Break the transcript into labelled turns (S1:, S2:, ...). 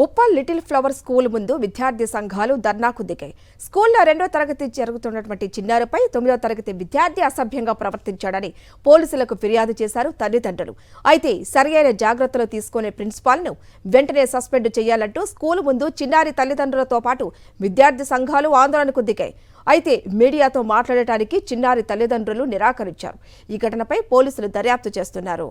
S1: Uppal little flower school ముందు విద్యార్థి సంఘాలు ధర్నాకు దిగాయి. స్కూల్లో 2వ తరగతి జరుగుతున్నటువంటి చిన్నారిపై 9వ తరగతి విద్యార్థి అసభ్యంగా ప్రవర్తించాడని పోలీసులకు ఫిర్యాదు చేశారు తల్లిదండ్రులు. అయితే సరియైన జాగ్రత్తలు తీసుకునే ప్రిన్సిపాల్ను వెంటనే సస్పెండ్ చేయాలంటూ స్కూల్ ముందు చిన్నారి తల్లిదండ్రులతో పాటు విద్యార్థి సంఘాలు ఆందోళనకు దిగాయి. అయితే మీడియాతో మాట్లాడటానికి చిన్నారి తల్లిదండ్రులు నిరాకరించారు. ఈ ఘటనపై పోలీసులు దర్యాప్తు చేస్తున్నారు.